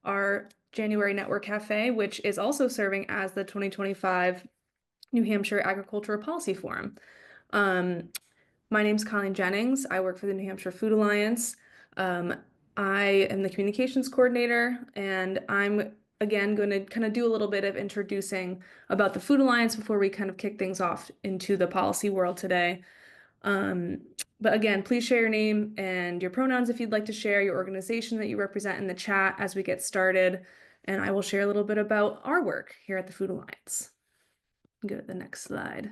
our January Network Café, which is also serving as the 2025 New Hampshire Agricultural Policy Forum. My name's Colleen Jennings. I work for the New Hampshire Food Alliance. I am the communications coordinator, and I'm again going to kind of do a little bit of introducing about the Food Alliance before we kind of kick things off into the policy world today. But again, please share your name and your pronouns if you'd like to share your organization that you represent in the chat as we get started. And I will share a little bit about our work here at the Food Alliance. Go to the next slide.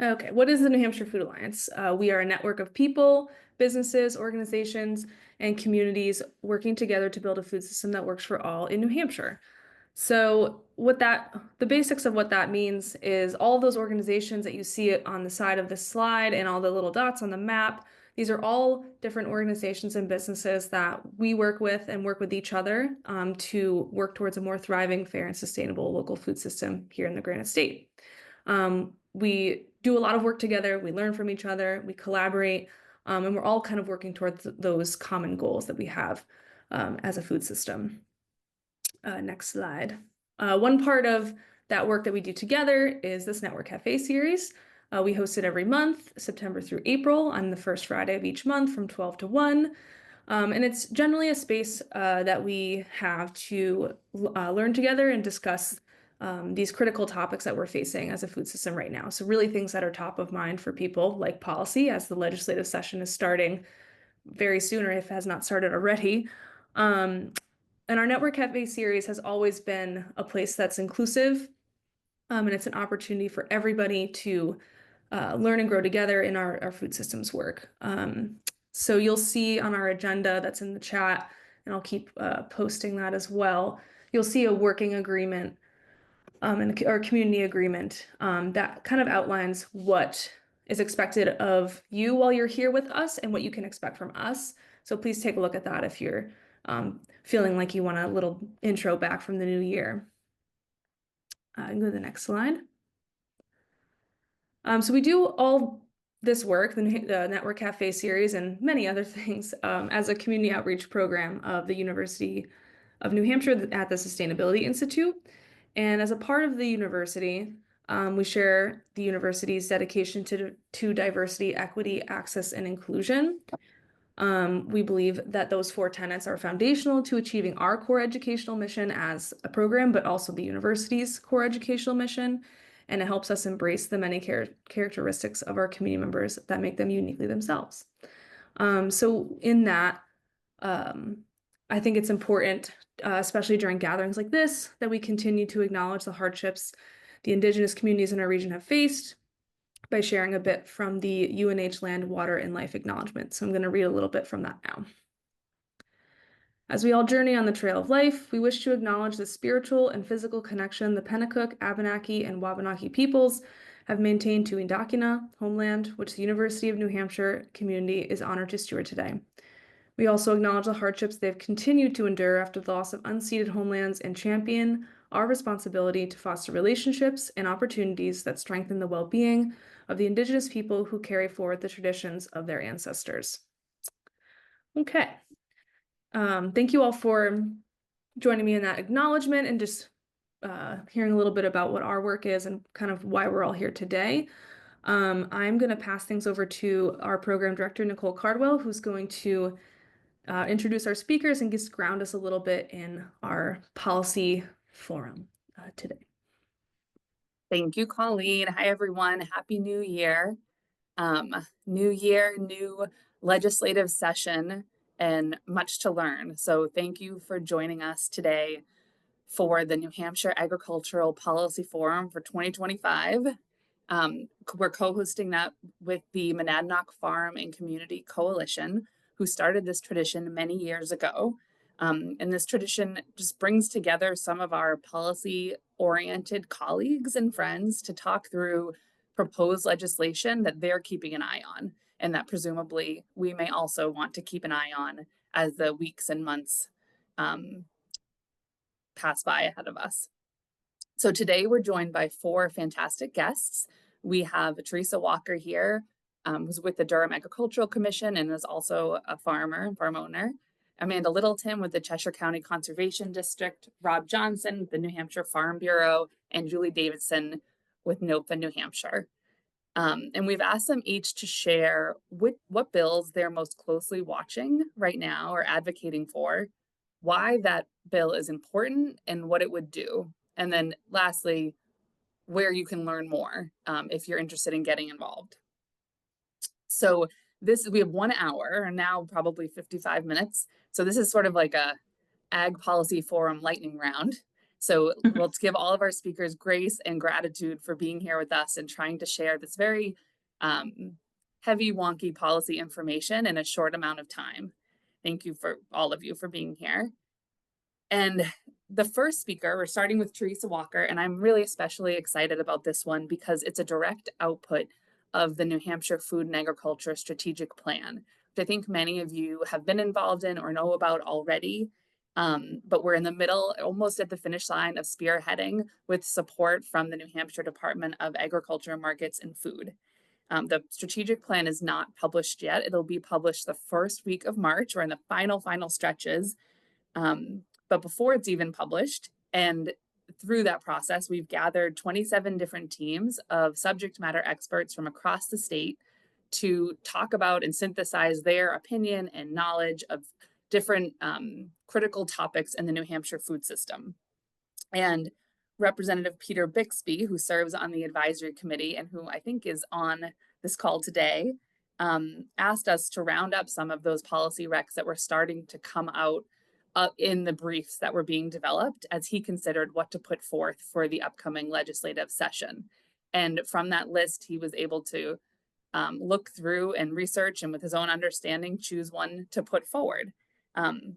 Okay, what is the New Hampshire Food Alliance? We are a network of people, businesses, organizations, and communities working together to build a food system that works for all in New Hampshire. So the basics of what that means is all those organizations that you see it on the side of the slide and all the little dots on the map. These are all different organizations and businesses that we work with and work with each other to work towards a more thriving, fair, and sustainable local food system here in the Granite State. We do a lot of work together, we learn from each other, we collaborate, and we're all kind of working towards those common goals that we have as a food system. Next slide. One part of that work that we do together is this Network Café series. We host it every month, September through April, on the first Friday of each month from 12 to 1. And it's generally a space that we have to learn together and discuss these critical topics that we're facing as a food system right now. So really things that are top of mind for people, like policy, as the legislative session is starting very soon, or if it has not started already. And our Network Cafe series has always been a place that's inclusive, and it's an opportunity for everybody to learn and grow together in our food systems work. So you'll see on our agenda that's in the chat, and I'll keep posting that as well, you'll see a working agreement or community agreement that kind of outlines what is expected of you while you're here with us and what you can expect from us. So please take a look at that if you're feeling like you want a little intro back from the new year. Go to the next slide. So we do all this work, the Network Cafe series and many other things as a community outreach program of the University of New Hampshire at the Sustainability Institute. And as a part of the university, we share the university's dedication to diversity, equity, access, and inclusion. We believe that those 4 tenets are foundational to achieving our core educational mission as a program, but also the university's core educational mission. And it helps us embrace the many characteristics of our community members that make them uniquely themselves. So in that, I think it's important, especially during gatherings like this, that we continue to acknowledge the hardships the Indigenous communities in our region have faced by sharing a bit from the UNH Land, Water, and Life Acknowledgement. So I'm going to read a little bit from that now. As we all journey on the trail of life, we wish to acknowledge the spiritual and physical connection the Pennacook, Abenaki, and Wabanaki peoples have maintained to Indakina, homeland, which the University of New Hampshire community is honored to steward today. We also acknowledge the hardships they've continued to endure after the loss of unceded homelands and champion our responsibility to foster relationships and opportunities that strengthen the well-being of the Indigenous people who carry forward the traditions of their ancestors. Okay. Thank you all for joining me in that acknowledgement and just hearing a little bit about what our work is and kind of why we're all here today. I'm going to pass things over to our program director, Nicole Cardwell, who's going to introduce our speakers and just ground us a little bit in our policy forum today. Thank you, Colleen. Hi, everyone. Happy New Year. New year, new legislative session, and much to learn. So thank you for joining us today for the New Hampshire Agricultural Policy Forum for 2025. We're co-hosting that with the Monadnock Farm and Community Coalition, who started this tradition many years ago. And this tradition just brings together some of our policy-oriented colleagues and friends to talk through proposed legislation that they're keeping an eye on, and that presumably we may also want to keep an eye on as the weeks and months pass by ahead of us. So today we're joined by 4 fantastic guests. We have Teresa Walker here, who's with the Durham Agricultural Commission and is also a farm owner. Amanda Littleton with the Cheshire County Conservation District, Rob Johnson with the New Hampshire Farm Bureau, and Julie Davidson with NOPA New Hampshire. And we've asked them each to share what bills they're most closely watching right now or advocating for, why that bill is important and what it would do. And then lastly, where you can learn more if you're interested in getting involved. So we have 1 hour and now probably 55 minutes. So this is sort of like a Ag Policy Forum lightning round. So let's give all of our speakers grace and gratitude for being here with us and trying to share this very heavy, wonky policy information in a short amount of time. Thank you for all of you for being here. And the first speaker, we're starting with Teresa Walker, and I'm really especially excited about this one because it's a direct output of the New Hampshire Food and Agriculture Strategic Plan, which I think many of you have been involved in or know about already. But we're in the middle, almost at the finish line of spearheading with support from the New Hampshire Department of Agriculture, Markets, and Food. The strategic plan is not published yet. It'll be published the first week of March. We're in the final stretches. But before it's even published, and through that process, we've gathered 27 different teams of subject matter experts from across the state to talk about and synthesize their opinion and knowledge of different critical topics in the New Hampshire food system. And Representative Peter Bixby, who serves on the advisory committee and who I think is on this call today, asked us to round up some of those policy recs that were starting to come out in the briefs that were being developed as he considered what to put forth for the upcoming legislative session. And from that list, he was able to look through and research and with his own understanding, choose one to put forward.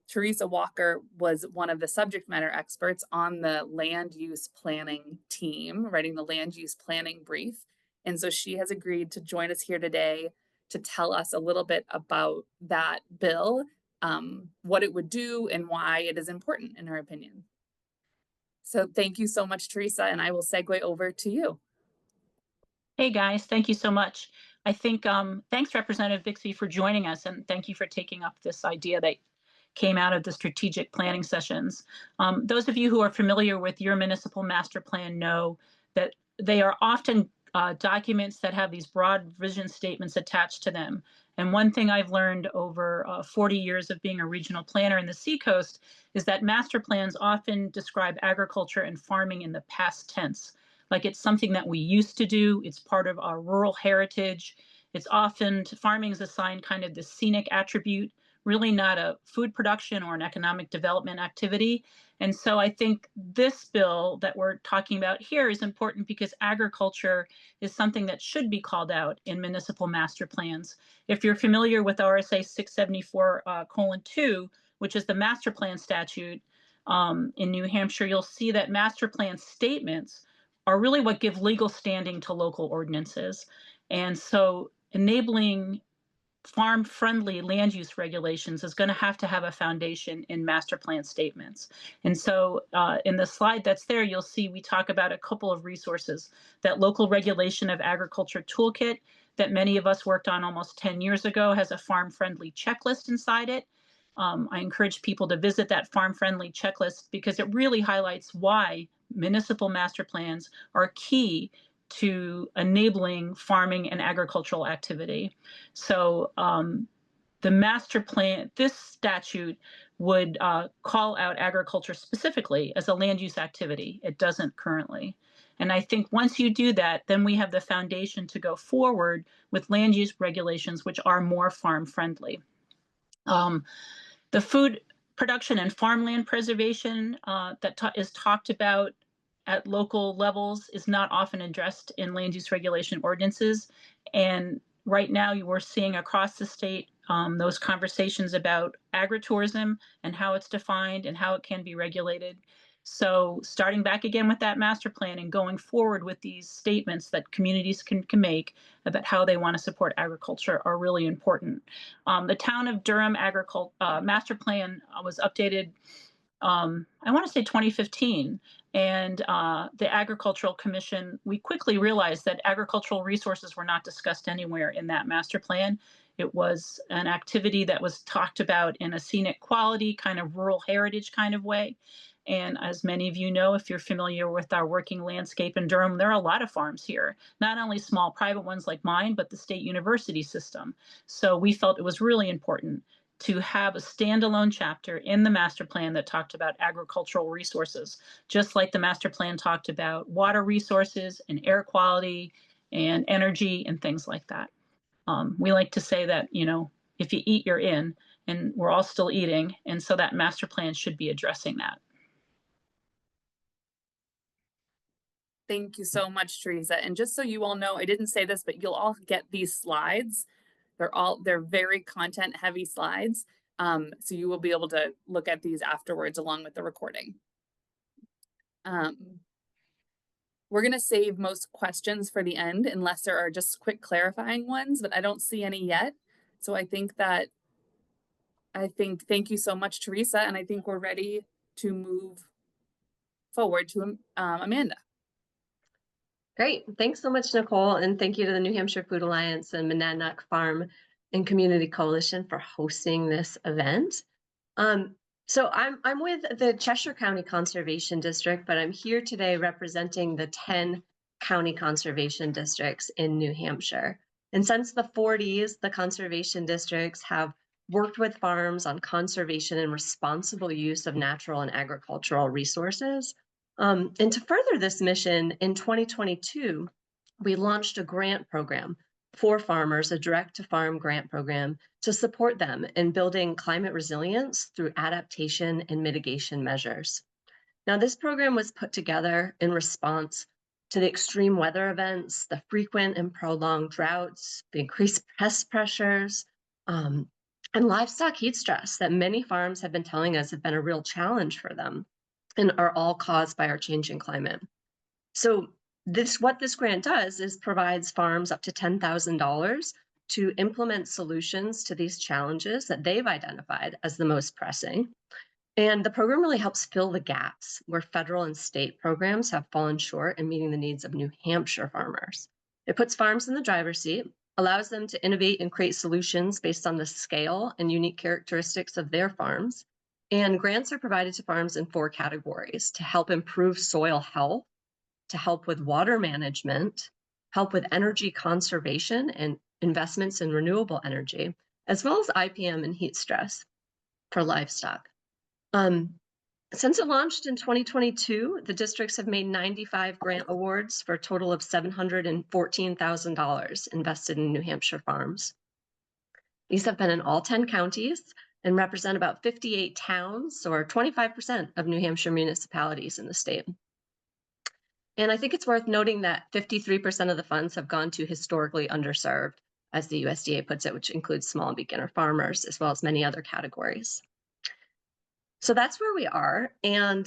Teresa Walker was one of the subject matter experts on the land use planning team, writing the land use planning brief. And so she has agreed to join us here today to tell us a little bit about that bill, what it would do and why it is important in her opinion. So thank you so much, Teresa, and I will segue over to you. Hey guys, thank you so much. I think thanks Representative Bixby for joining us, and thank you for taking up this idea that came out of the strategic planning sessions. Those of you who are familiar with your municipal master plan know that they are often documents that have these broad vision statements attached to them. And one thing I've learned over 40 years of being a regional planner in the Seacoast is that master plans often describe agriculture and farming in the past tense. Like it's something that we used to do, it's part of our rural heritage. It's often, farming is assigned kind of the scenic attribute, really not a food production or an economic development activity. And so I think this bill that we're talking about here is important because agriculture is something that should be called out in municipal master plans. If you're familiar with RSA 674:2, which is the master plan statute in New Hampshire, you'll see that master plan statements are really what give legal standing to local ordinances. And so enabling farm-friendly land use regulations is going to have a foundation in master plan statements. And so in the slide that's there, you'll see we talk about a couple of resources. That local regulation of agriculture toolkit that many of us worked on almost 10 years ago has a farm-friendly checklist inside it. I encourage people to visit that farm-friendly checklist because it really highlights why municipal master plans are key to enabling farming and agricultural activity. So the master plan, this statute would call out agriculture specifically as a land use activity. It doesn't currently. And I think once you do that, then we have the foundation to go forward with land use regulations which are more farm friendly. The food production and farmland preservation that is talked about at local levels is not often addressed in land use regulation ordinances. And right now we're seeing across the state those conversations about agritourism and how it's defined and how it can be regulated. So starting back again with that master plan and going forward with these statements that communities can make about how they want to support agriculture are really important. The town of Durham master plan was updated, I want to say 2015, and the Agricultural Commission, we quickly realized that agricultural resources were not discussed anywhere in that master plan. It was an activity that was talked about in a scenic quality, kind of rural heritage kind of way. And as many of you know, if you're familiar with our working landscape in Durham, there are a lot of farms here, not only small private ones like mine, but the state university system. So we felt it was really important to have a standalone chapter in the master plan that talked about agricultural resources, just like the master plan talked about water resources and air quality and energy and things like that. We like to say that, you know, if you eat, you're in, and we're all still eating. And so that master plan should be addressing that. Thank you so much, Teresa. And just so you all know, I didn't say this, but you'll all get these slides. They're very content heavy slides. So you will be able to look at these afterwards along with the recording. We're going to save most questions for the end unless there are just quick clarifying ones, but I don't see any yet. So thank you so much, Teresa. And I think we're ready to move forward to Amanda. Great. Thanks so much, Nicole. And thank you to the New Hampshire Food Alliance and Monadnock Farm and Community Coalition for hosting this event. So I'm with the Cheshire County Conservation District, but I'm here today representing the 10 county conservation districts in New Hampshire. And since the 40s, the conservation districts have worked with farms on conservation and responsible use of natural and agricultural resources. And to further this mission, in 2022, we launched a grant program for farmers, a direct-to-farm grant program to support them in building climate resilience through adaptation and mitigation measures. Now, this program was put together in response to the extreme weather events, the frequent and prolonged droughts, the increased pest pressures, and livestock heat stress that many farms have been telling us have been a real challenge for them and are all caused by our changing climate. So what this grant does is provides farms up to $10,000 to implement solutions to these challenges that they've identified as the most pressing. And the program really helps fill the gaps where federal and state programs have fallen short in meeting the needs of New Hampshire farmers. It puts farms in the driver's seat, allows them to innovate and create solutions based on the scale and unique characteristics of their farms. And grants are provided to farms in 4 categories: to help improve soil health, to help with water management, help with energy conservation and investments in renewable energy, as well as IPM and heat stress for livestock. Since it launched in 2022, the districts have made 95 grant awards for a total of $714,000 invested in New Hampshire farms. These have been in all 10 counties and represent about 58 towns, or 25% of New Hampshire municipalities in the state. And I think it's worth noting that 53% of the funds have gone to historically underserved, as the USDA puts it, which includes small and beginner farmers, as well as many other categories. So that's where we are. And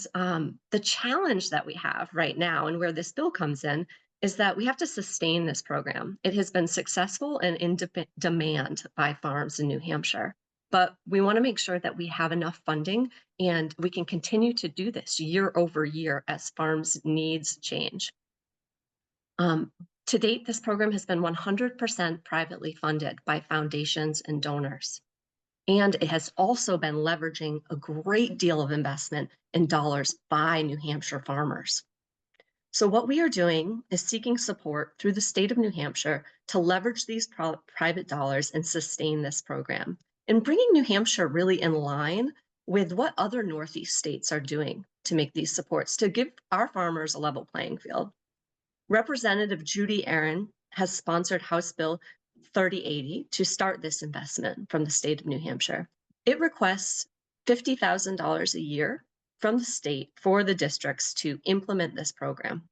the challenge that we have right now, and where this bill comes in, is that we have to sustain this program. It has been successful and in demand by farms in New Hampshire. But we want to make sure that we have enough funding and we can continue to do this year over year as farms' needs change. To date, this program has been 100% privately funded by foundations and donors. And it has also been leveraging a great deal of investment in dollars by New Hampshire farmers. So what we are doing is seeking support through the state of New Hampshire to leverage these private dollars and sustain this program, and bringing New Hampshire really in line with what other Northeast states are doing to make these supports, to give our farmers a level playing field. Representative Judy Aaron has sponsored House Bill 3080 to start this investment from the state of New Hampshire. It requests $50,000 a year from the state for the districts to implement this program.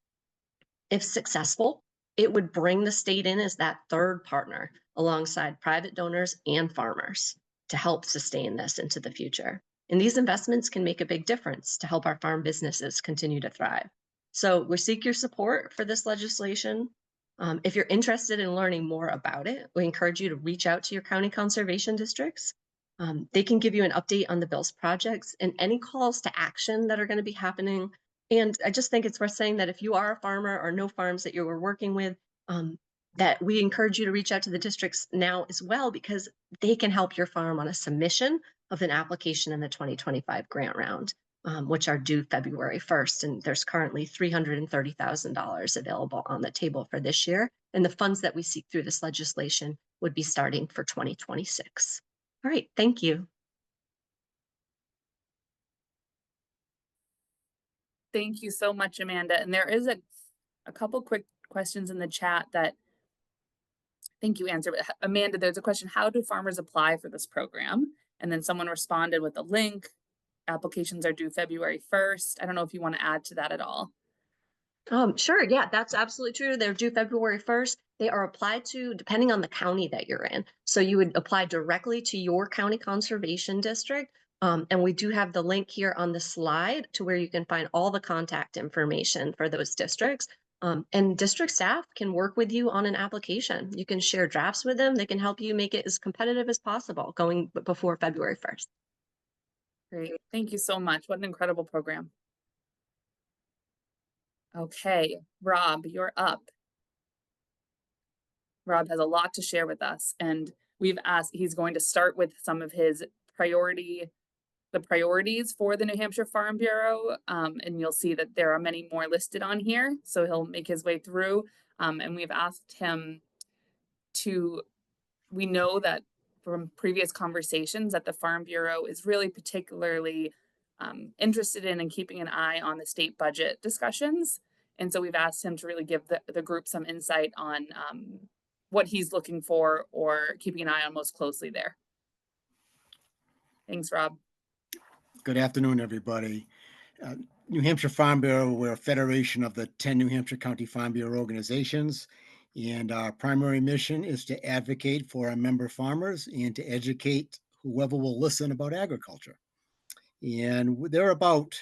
If successful, it would bring the state in as that third partner alongside private donors and farmers to help sustain this into the future. And these investments can make a big difference to help our farm businesses continue to thrive. So we seek your support for this legislation. If you're interested in learning more about it, we encourage you to reach out to your county conservation districts. They can give you an update on the bill's projects and any calls to action that are going to be happening. And I just think it's worth saying that if you are a farmer or know farms that you are working with, that we encourage you to reach out to the districts now as well, because they can help your farm on a submission of an application in the 2025 grant round, which are due February 1st. And there's currently $330,000 available on the table for this year. And the funds that we seek through this legislation would be starting for 2026. All right, thank you. Thank you so much, Amanda. And there is a couple quick questions in the chat that I think you answered. But Amanda, there's a question: how do farmers apply for this program? And then someone responded with a link. Applications are due February 1st. I don't know if you want to add to that at all. Sure. Yeah, that's absolutely true. They're due February 1st. They are applied to depending on the county that you're in. So you would apply directly to your county conservation district. And we do have the link here on the slide to where you can find all the contact information for those districts. And district staff can work with you on an application. You can share drafts with them. They can help you make it as competitive as possible going before February 1st. Great. Thank you so much. What an incredible program. Okay, Rob, you're up. Rob has a lot to share with us, and he's going to start with some of his priorities for the New Hampshire Farm Bureau. And you'll see that there are many more listed on here. So he'll make his way through. And we've asked him we know that from previous conversations that the Farm Bureau is really particularly interested in keeping an eye on the state budget discussions. And so we've asked him to really give the group some insight on what he's looking for or keeping an eye on most closely there. Thanks, Rob. Good afternoon, everybody. New Hampshire Farm Bureau, we're a federation of the 10 New Hampshire County Farm Bureau organizations, and our primary mission is to advocate for our member farmers and to educate whoever will listen about agriculture. And there are about,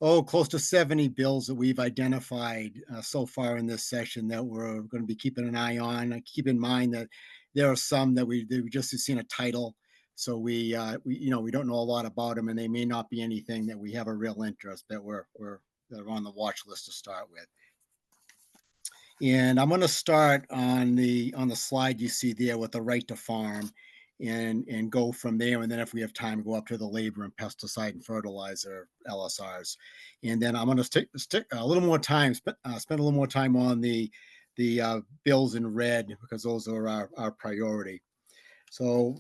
close to 70 bills that we've identified so far in this session that we're going to be keeping an eye on. Keep in mind that there are some that we just have seen a title. So we don't know a lot about them, and they may not be anything that we have a real interest, but that are on the watch list to start with. And I'm going to start on the slide you see there with the right to farm, and go from there. And then if we have time, go up to the labor and pesticide and fertilizer LSRs. And then I'm going to stick a little more time, spend a little more time on the bills in red, because those are our priority. So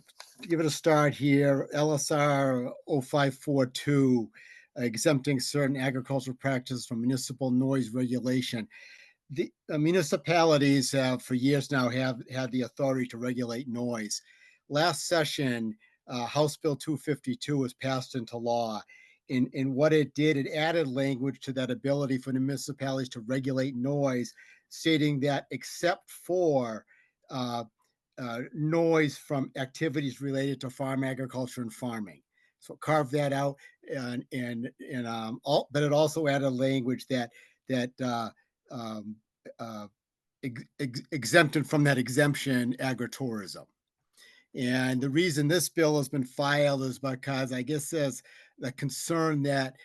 give it a start here. LSR 0542, exempting certain agricultural practices from municipal noise regulation. The municipalities have for years now have had the authority to regulate noise. Last session, House Bill 252 was passed into law. And what it did, it added language to that ability for the municipalities to regulate noise, stating that except for noise from activities related to farm agriculture and farming. So carve that out, but it also added language that exempted from that exemption agritourism. And the reason this bill has been filed is because I guess there's the concern that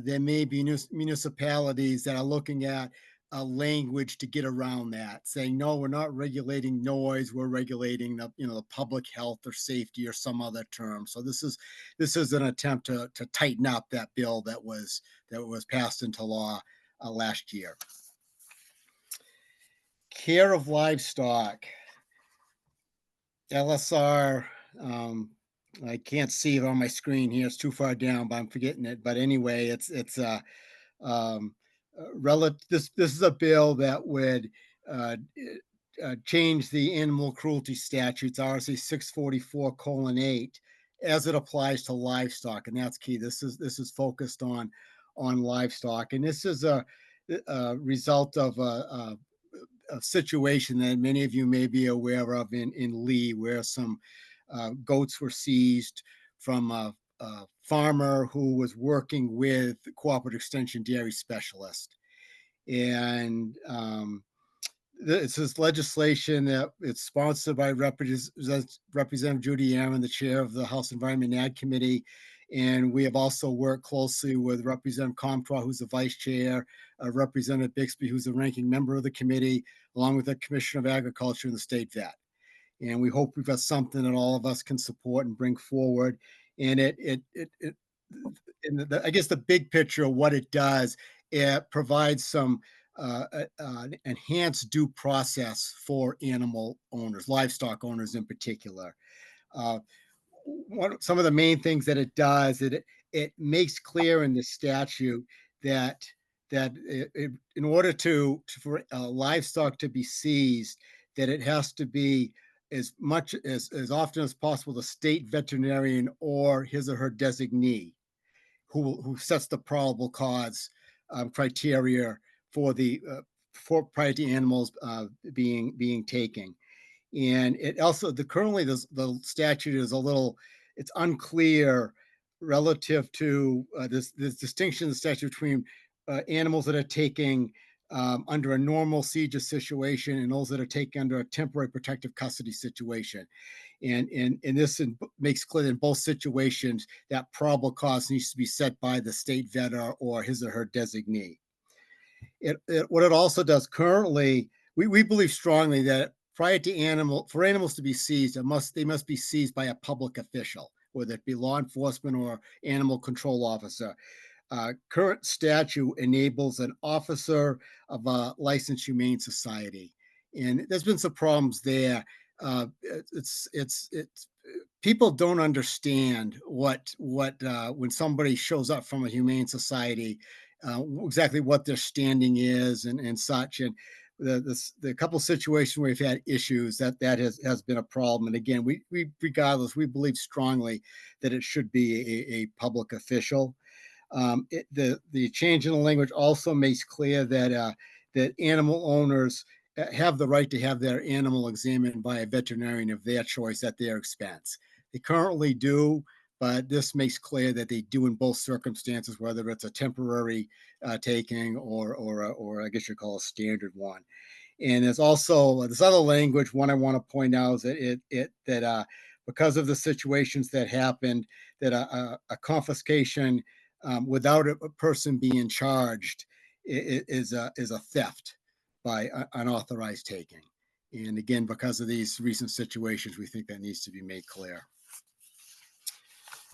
there may be municipalities that are looking at a language to get around that, saying, no, we're not regulating noise, we're regulating the public health or safety or some other term. So this is an attempt to tighten up that bill that was passed into law last year. Care of livestock. LSR, I can't see it on my screen here. It's too far down, but I'm forgetting it. But anyway, this is a bill that would change the animal cruelty statutes, RSA 644:8, as it applies to livestock, and that's key. This is focused on livestock, and this is a result of a situation that many of you may be aware of in Lee, where some goats were seized from a farmer who was working with Cooperative Extension dairy specialist. And this is legislation that it's sponsored by Representative Judy Aaron, the chair of the House Environment and Ag Committee. And we have also worked closely with Representative Comtois, who's the vice chair, Representative Bixby, who's the ranking member of the committee, along with the Commissioner of Agriculture and the state vet. And we hope we've got something that all of us can support and bring forward. And I guess the big picture of what it does, it provides some enhanced due process for animal owners, livestock owners in particular. Uh, some of the main things that it does, it makes clear in the statute that in order for livestock to be seized, that it has to be as often as possible the state veterinarian or his or her designee who sets the probable cause criteria for for prior to animals being taken. And it also currently the statute is it's unclear relative to this distinction in the statute between animals that are taking under a normal seizure situation and those that are taken under a temporary protective custody situation. And this makes clear in both situations that probable cause needs to be set by the state vet or his or her designee. What it also does currently, we believe strongly that for animals to be seized, they must be seized by a public official, whether it be law enforcement or animal control officer. Current statute enables an officer of a licensed humane society, and there's been some problems there. It's people don't understand what when somebody shows up from a humane society, exactly what their standing is and such. And the couple situations where we've had issues that has been a problem. And again, we regardless, we believe strongly that it should be a public official. The change in the language also makes clear that that animal owners have the right to have their animal examined by a veterinarian of their choice at their expense. They currently do, but this makes clear that they do in both circumstances, whether it's a temporary taking or I guess you call a standard one. And there's also this other language. One I want to point out is that because of the situations that happened, that a confiscation without a person being charged is a theft by unauthorized taking. And again, because of these recent situations, we think that needs to be made clear.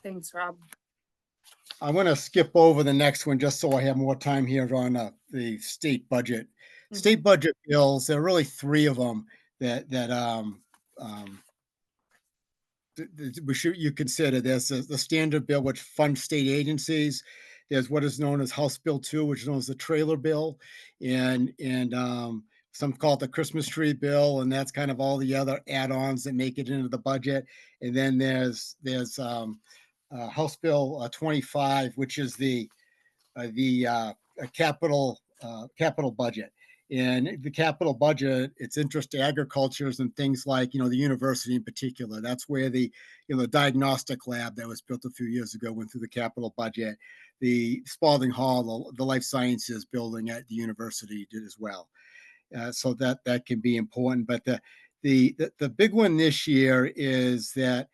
Thanks, Rob. I'm going to skip over the next one just so I have more time here on the state budget. Mm-hmm. State budget bills, there are really three of them that you consider. There's the standard bill, which funds state agencies. There's what is known as House Bill 2, which is known as the trailer bill, and some call it the Christmas tree bill, and that's kind of all the other add-ons that make it into the budget. And then there's House Bill 25, which is the capital budget. And the capital budget, it's interest to agricultures and things like, the university in particular. That's where the diagnostic lab that was built a few years ago went through the capital budget. The Spalding Hall, the life sciences building at the university did as well. So that can be important. But the big one this year is that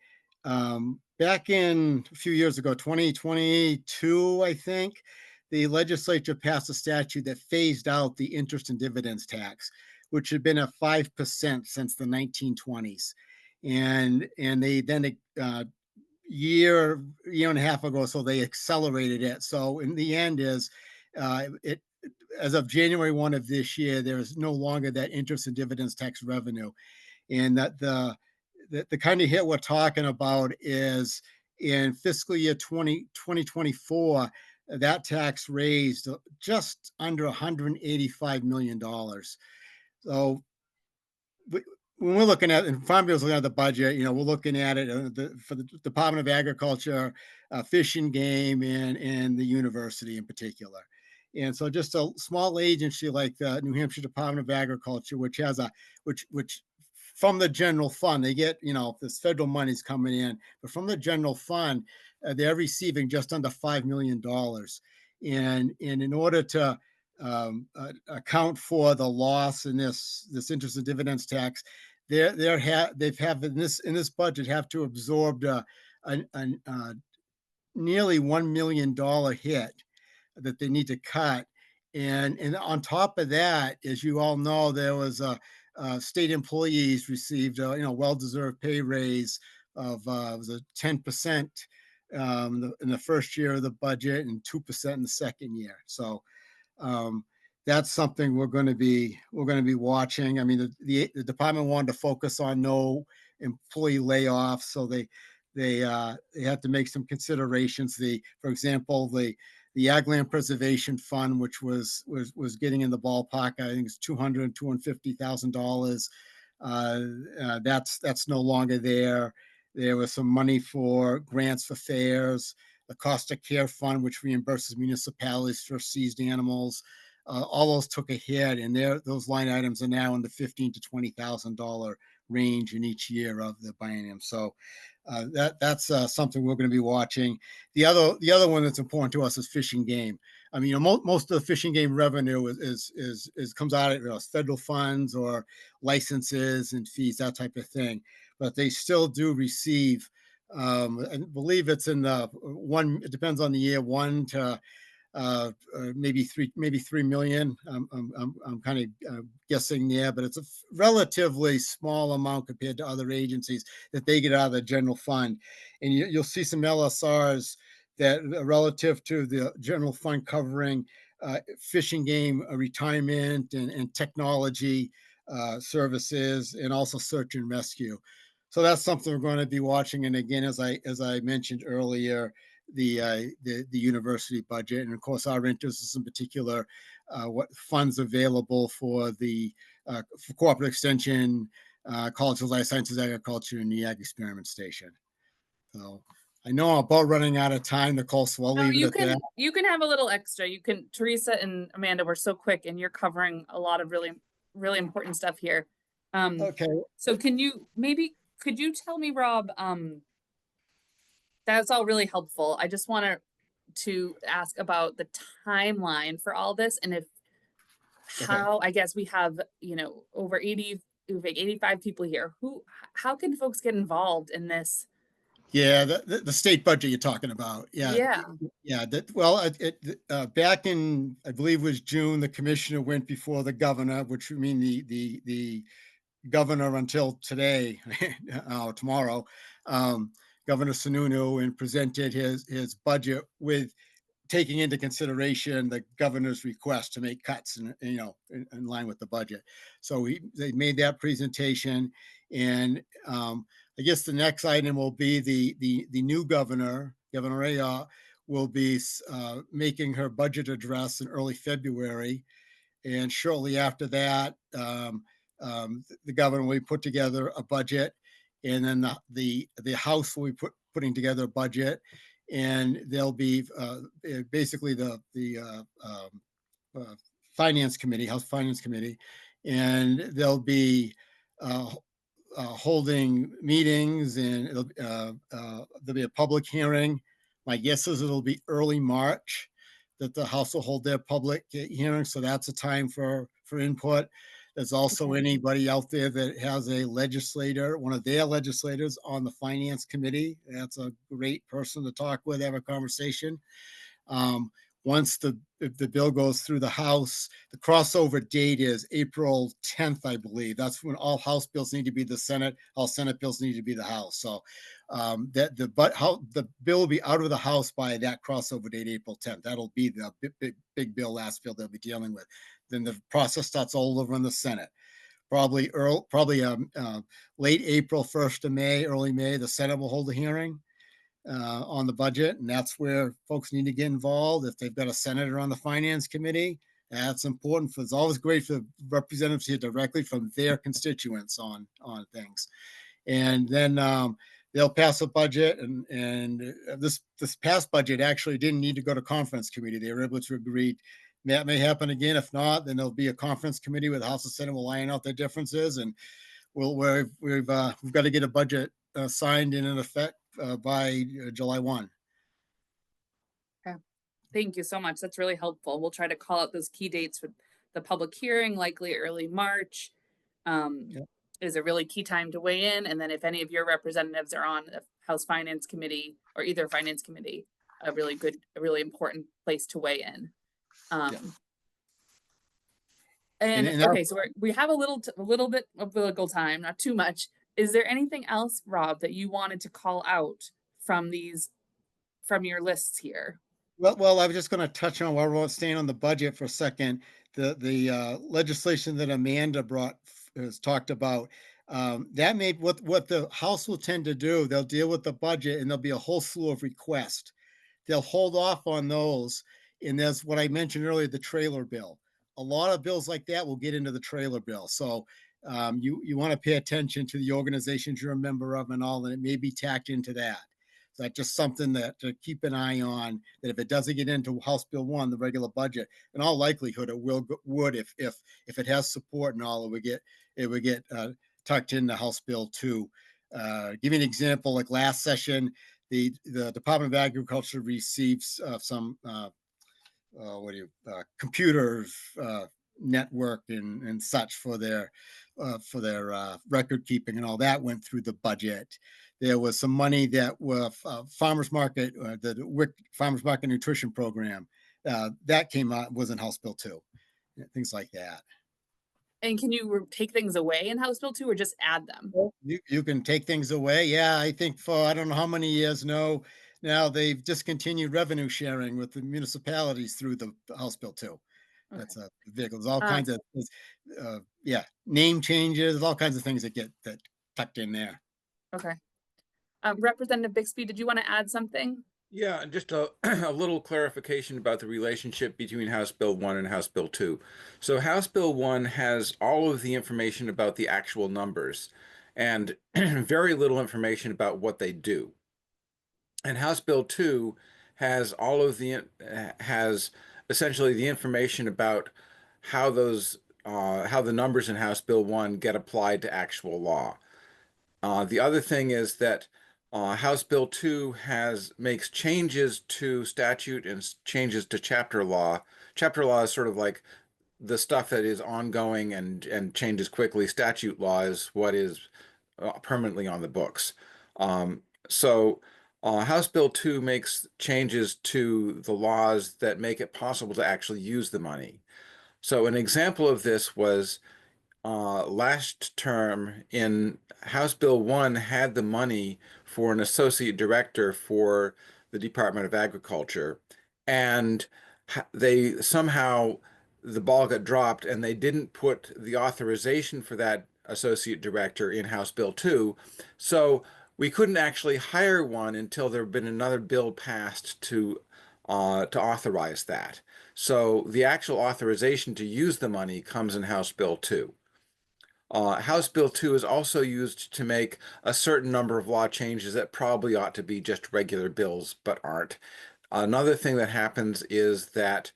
back in a few years ago, 2022, I think, the legislature passed a statute that phased out the interest and dividends tax, which had been at 5% since the 1920s. And they then year and a half ago, so they accelerated it. So in the end as of January 1 of this year, there is no longer that interest and dividends tax revenue. And that the kind of hit we're talking about is in fiscal year 2024, that tax raised just under $185 million. So when we're looking at, and Farm Bill's looking at the budget, we're looking at it for the Department of Agriculture, Fish and Game, and the university in particular. And so just a small agency like the New Hampshire Department of Agriculture, which from the general fund, they get, this federal money's coming in, but from the general fund, they're receiving just under $5 million. And in order to account for the loss in this interest and dividends tax, they've have in this budget have to absorb a nearly $1 million hit that they need to cut. And on top of that, as you all know, there was state employees received well-deserved pay raise of it was a 10% in the first year of the budget and 2% in the second year. So um, that's something we're going to be watching. I mean, the department wanted to focus on no employee layoffs, so they had to make some considerations. For example, the Ag Land Preservation Fund, which was getting in the ballpark, I think it's $250,000. That's no longer there. There was some money for grants for fairs, the Cost of Care Fund, which reimburses municipalities for seized animals. All those took a hit, and those line items are now in the $15,000 to $20,000 range in each year of the biennium. So that's something we're going to be watching. The other one that's important to us is fishing game. I mean, most of the fishing game revenue is comes out of federal funds or licenses and fees, that type of thing. But they still do receive, I believe it's in the one. It depends on the year, 1 to maybe 3 million. I'm kind of guessing there, but it's a relatively small amount compared to other agencies that they get out of the general fund. And you'll see some LSRs that relative to the general fund covering fishing game retirement and technology services, and also search and rescue. So that's something we're going to be watching. And again, as I mentioned earlier, the university budget, and of course our interest is in particular what funds available for the for cooperative extension, college of life sciences, agriculture, and the ag experiment station. So I know I'm about running out of time, Nicole, so I'll No, leave it at that. you can have a little extra. You can, Teresa and Amanda were so quick, and you're covering a lot of really important stuff here. Okay. So could you tell me, Rob, that's all really helpful. I just want to ask about the timeline for all this, and if how, I guess we have, over 80, we have 85 people here. How can folks get involved in this? Yeah, the state budget you're talking about. Yeah. Yeah. Yeah. Back in, I believe it was June, the commissioner went before the governor, which would mean the governor until today or tomorrow, Governor Sununu, and presented his budget with taking into consideration the governor's request to make cuts in line with the budget. So they made that presentation, and I guess the next item will be the new governor, Governor Aya, will be making her budget address in early February, and shortly after that, the governor will put together a budget, and then the House will be putting together a budget, and there'll be basically the Finance Committee, House Finance Committee, and they'll be holding meetings, and there'll be a public hearing. My guess is it'll be early March that the House will hold their public hearing. So that's a time for input. There's also anybody out there that has a legislator, one of their legislators on the Finance Committee. That's a great person to talk with, have a conversation. Once if the bill goes through the House, the crossover date is April 10th, I believe. That's when all House bills need to be the Senate, all Senate bills need to be the House. So the bill will be out of the House by that crossover date, April 10th. That'll be the big bill, last bill they'll be dealing with. Then the process starts all over in the Senate. Probably late April, 1st of May, early May, the Senate will hold a hearing on the budget, and that's where folks need to get involved. If they've got a senator on the Finance Committee, that's important. It's always great for representatives to hear directly from their constituents on things. And then they'll pass a budget, and this past budget actually didn't need to go to conference committee. They were able to agree. That may happen again. If not, then there'll be a conference committee where the House and Senate will iron out their differences, and we've got to get a budget signed and in effect by July 1. Okay. Thank you so much. That's really helpful. We'll try to call out those key dates for the public hearing, likely early March. Is a really key time to weigh in. And then if any of your representatives are on the House Finance Committee or either Finance Committee, a really important place to weigh in. And and okay, so we have a little bit of legal time, not too much. Is there anything else, Rob, that you wanted to call out from your lists here? well, I was just going to touch on while we're staying on the budget for a second. The legislation that Amanda has talked about, that made what the House will tend to do. They'll deal with the budget, and there'll be a whole slew of requests. They'll hold off on those, and there's what I mentioned earlier, the trailer bill. A lot of bills like that will get into the trailer bill. So you want to pay attention to the organizations you're a member of and all, and it may be tacked into that. So that's just something that to keep an eye on. That if it doesn't get into House Bill 1, the regular budget, in all likelihood it would if it has support and all, it would get tucked into House Bill 2. Give you an example, like last session, the Department of Agriculture receives some computer network and such for their record keeping, and all that went through the budget. There was some money that was farmers market, the WIC farmers market nutrition program, that came out, was in House Bill 2, things like that. And can you take things away in House Bill 2 or just add them? You can take things away. Yeah, I think for I don't know how many years now they've discontinued revenue sharing with the municipalities through the House Bill 2. Okay. That's a vehicle. There's all kinds of name changes, all kinds of things that get tucked in there. Okay. Representative Bixby, did you want to add something? Yeah, just a, a little clarification about the relationship between House Bill 1 and House Bill 2. So House Bill 1 has all of the information about the actual numbers and very little information about what they do. And House Bill 2 has all of has essentially the information about how how the numbers in House Bill 1 get applied to actual law. The other thing is that House Bill 2 makes changes to statute and changes to chapter law. Chapter law is sort of like the stuff that is ongoing and changes quickly. Statute law is what is permanently on the books. So House Bill 2 makes changes to the laws that make it possible to actually use the money. So an example of this was last term in House Bill 1 had the money for an associate director for the Department of Agriculture, and they somehow the ball got dropped and they didn't put the authorization for that associate director in House Bill 2. So we couldn't actually hire one until there had been another bill passed to authorize that. So the actual authorization to use the money comes in House Bill 2. House Bill 2 is also used to make a certain number of law changes that probably ought to be just regular bills, but aren't. Another thing that happens is that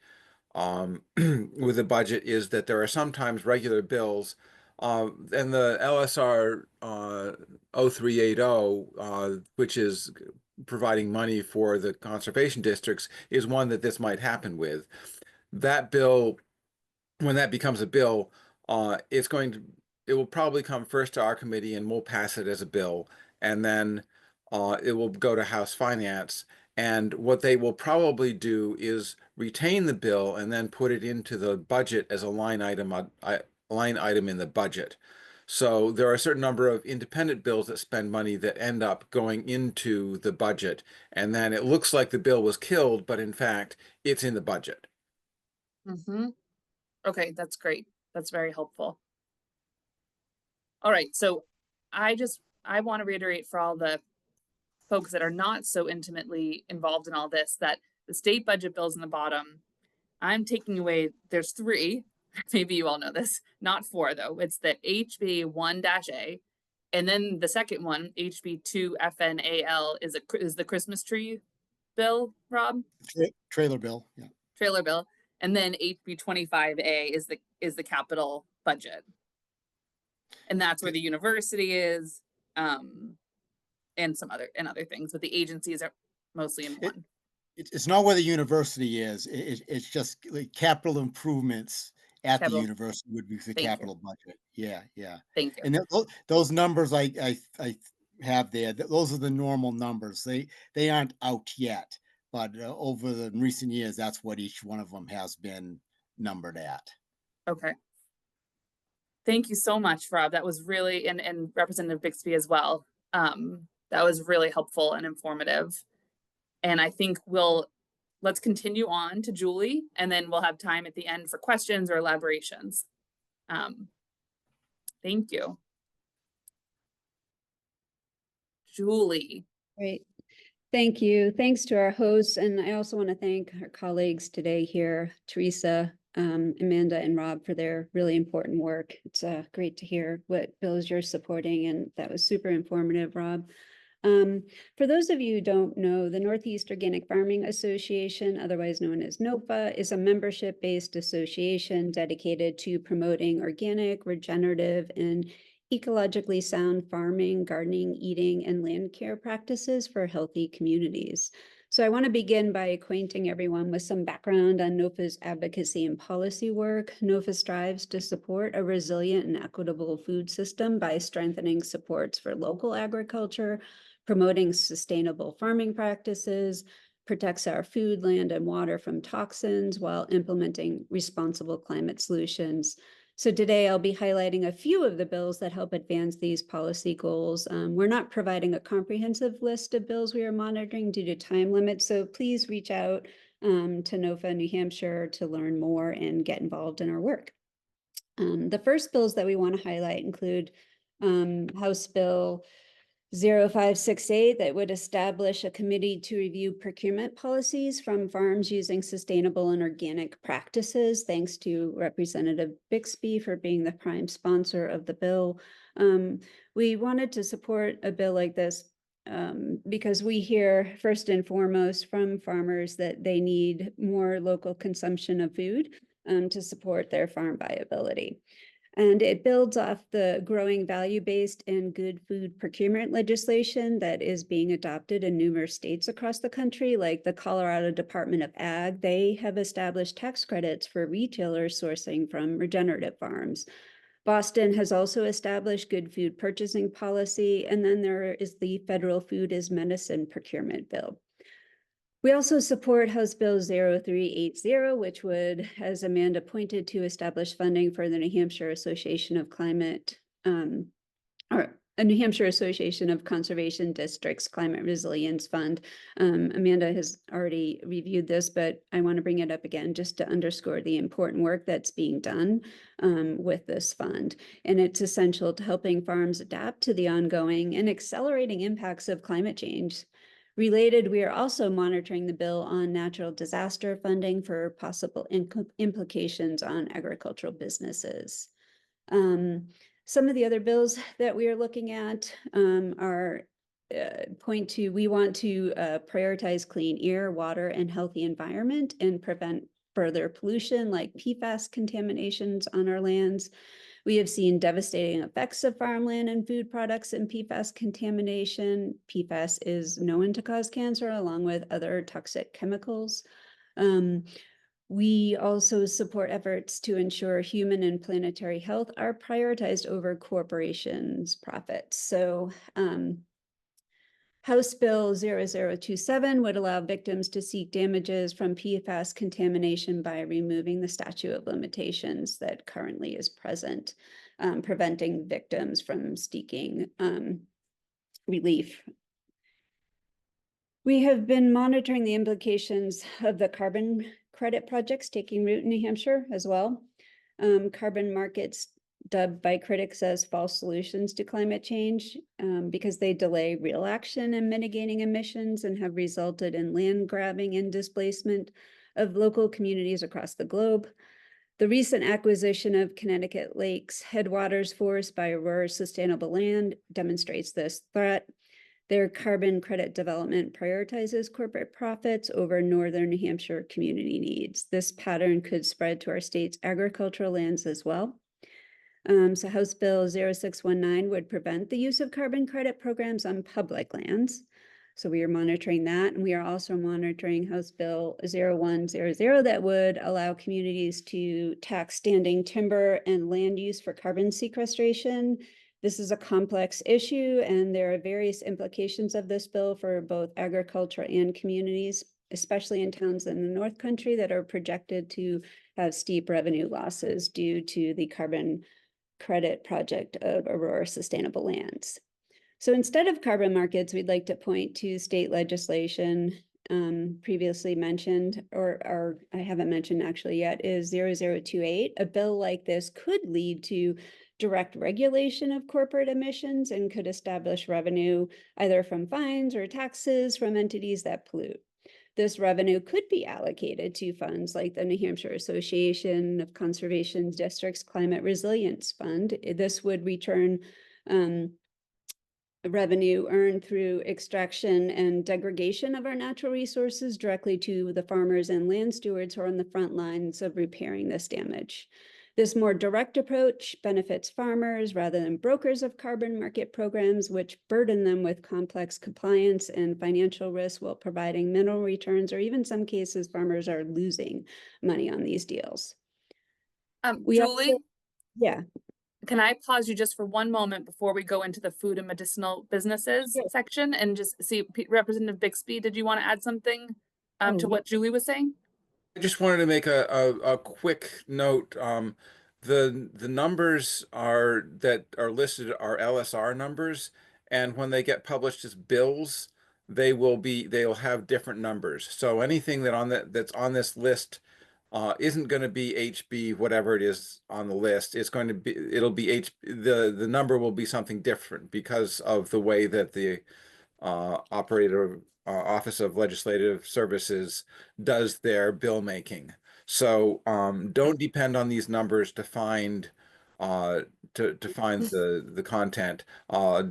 with the budget is that there are sometimes regular bills, and the LSR 0380, which is providing money for the conservation districts, is one that this might happen with. That bill, when that becomes a bill, it will probably come first to our committee and we'll pass it as a bill, and then it will go to House Finance. And what they will probably do is retain the bill and then put it into the budget as a line item in the budget. So there are a certain number of independent bills that spend money that end up going into the budget, and then it looks like the bill was killed, but in fact, it's in the budget. Mm-hmm. Okay, that's great. That's very helpful. All right, so I want to reiterate for all the folks that are not so intimately involved in all this that the state budget bill's in the bottom. I'm taking away, there's 3, maybe you all know this, not 4 though. It's the HB 1-A, and then the second one, HB 2FNAL, is the Christmas tree bill, Rob? Trailer bill, yeah. Trailer bill. And then HB 25A is the capital budget. And that's where the university is, and some other things, but the agencies are mostly in one. It's not where the university is. It's just like capital improvements at the university would be the capital budget. Yeah. Thank you. And those numbers I have there, those are the normal numbers. They aren't out yet, but over the recent years, that's what each one of them has been numbered at. Okay. Thank you so much, Rob. That was really, and Representative Bixby as well. That was really helpful and informative. And I think let's continue on to Julie, and then we'll have time at the end for questions or elaborations. Thank you. Julie. Great. Thank you. Thanks to our hosts. And I also want to thank our colleagues today here, Teresa, Amanda, and Rob, for their really important work. It's great to hear what bills you're supporting, and that was super informative, Rob. For those of you who don't know, the Northeast Organic Farming Association, otherwise known as NOFA, is a membership-based association dedicated to promoting organic, regenerative, and ecologically sound farming, gardening, eating, and land care practices for healthy communities. So I want to begin by acquainting everyone with some background on NOFA's advocacy and policy work. NOFA strives to support a resilient and equitable food system by strengthening supports for local agriculture, promoting sustainable farming practices, protects our food, land, and water from toxins while implementing responsible climate solutions. So today I'll be highlighting a few of the bills that help advance these policy goals. We're not providing a comprehensive list of bills we are monitoring due to time limits, so please reach out to NOFA New Hampshire to learn more and get involved in our work. The first bills that we want to highlight include House Bill 0568 that would establish a committee to review procurement policies from farms using sustainable and organic practices. Thanks to Representative Bixby for being the prime sponsor of the bill. We wanted to support a bill like this because we hear first and foremost from farmers that they need more local consumption of food to support their farm viability. And it builds off the growing value-based and good food procurement legislation that is being adopted in numerous states across the country, like the Colorado Department of Ag. They have established tax credits for retailers sourcing from regenerative farms. Boston has also established good food purchasing policy, and then there is the Federal Food as Medicine Procurement Bill. We also support House Bill 0380, which would, as Amanda pointed to, establish funding for the New Hampshire Association of Climate, or a New Hampshire Association of Conservation Districts Climate Resilience Fund. Amanda has already reviewed this, but I want to bring it up again just to underscore the important work that's being done with this fund. And it's essential to helping farms adapt to the ongoing and accelerating impacts of climate change. Related, we are also monitoring the bill on natural disaster funding for possible implications on agricultural businesses. Some of the other bills that we are looking at are we want to prioritize clean air, water, and healthy environment and prevent further pollution like PFAS contaminations on our lands. We have seen devastating effects of farmland and food products and PFAS contamination. PFAS is known to cause cancer along with other toxic chemicals. We also support efforts to ensure human and planetary health are prioritized over corporations' profits. So House Bill 0027 would allow victims to seek damages from PFAS contamination by removing the statute of limitations that currently is present, preventing victims from seeking relief. We have been monitoring the implications of the carbon credit projects taking root in New Hampshire as well. Carbon markets dubbed by critics as false solutions to climate change because they delay real action in mitigating emissions and have resulted in land grabbing and displacement of local communities across the globe. The recent acquisition of Connecticut Lake's headwaters forest by Aurora Sustainable Land demonstrates this threat. Their carbon credit development prioritizes corporate profits over northern New Hampshire community needs. This pattern could spread to our state's agricultural lands as well. So House Bill 0619 would prevent the use of carbon credit programs on public lands. So we are monitoring that. And we are also monitoring House Bill 0100 that would allow communities to tax standing timber and land use for carbon sequestration. This is a complex issue, and there are various implications of this bill for both agriculture and communities, especially in towns in the North Country that are projected to have steep revenue losses due to the carbon credit project of Aurora Sustainable Lands. So instead of carbon markets, we'd like to point to state legislation previously mentioned, or I haven't mentioned actually yet, is 0028. A bill like this could lead to direct regulation of corporate emissions and could establish revenue either from fines or taxes from entities that pollute. This revenue could be allocated to funds like the New Hampshire Association of Conservation Districts Climate Resilience Fund. This would return revenue earned through extraction and degradation of our natural resources directly to the farmers and land stewards who are on the front lines of repairing this damage. This more direct approach benefits farmers rather than brokers of carbon market programs, which burden them with complex compliance and financial risks while providing minimal returns, or even some cases, farmers are losing money on these deals. Julie, Yeah. can I pause you just for one moment before we go into the food and medicinal businesses section and just see Representative Bixby, did you want to add something to what Julie was saying? I just wanted to make a quick note. The numbers that are listed are LSR numbers, and when they get published as bills, they'll have different numbers. So anything that's on this list isn't going to be HB whatever it is on the list. It'll be the number will be something different because of the way that the Office of Legislative Services does their bill making. So don't depend on these numbers to find the content.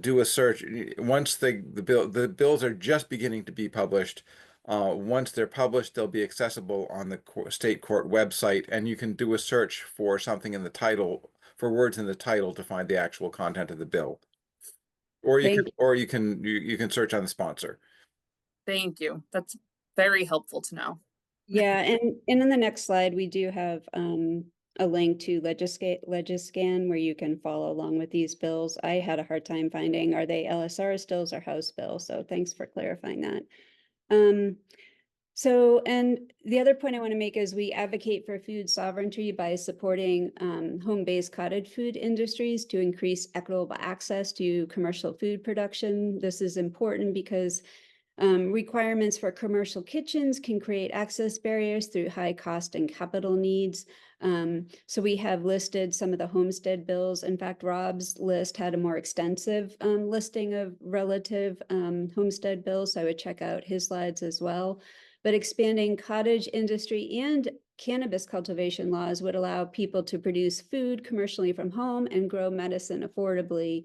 Do a search once the bills are just beginning to be published. Once they're published, they'll be accessible on the state court website, and you can do a search for something in the title, for words in the title, to find the actual content of the bill. Or you can search on the sponsor. Thank you. That's very helpful to know. Yeah, and in the next slide, we do have a link to Legiscan where you can follow along with these bills. I had a hard time finding, are they LSR stills or House bills? So thanks for clarifying that. So, and the other point I want to make is we advocate for food sovereignty by supporting home-based cottage food industries to increase equitable access to commercial food production. This is important because requirements for commercial kitchens can create access barriers through high cost and capital needs. So we have listed some of the homestead bills. In fact, Rob's list had a more extensive listing of relative homestead bills. So I would check out his slides as well. But expanding cottage industry and cannabis cultivation laws would allow people to produce food commercially from home and grow medicine affordably,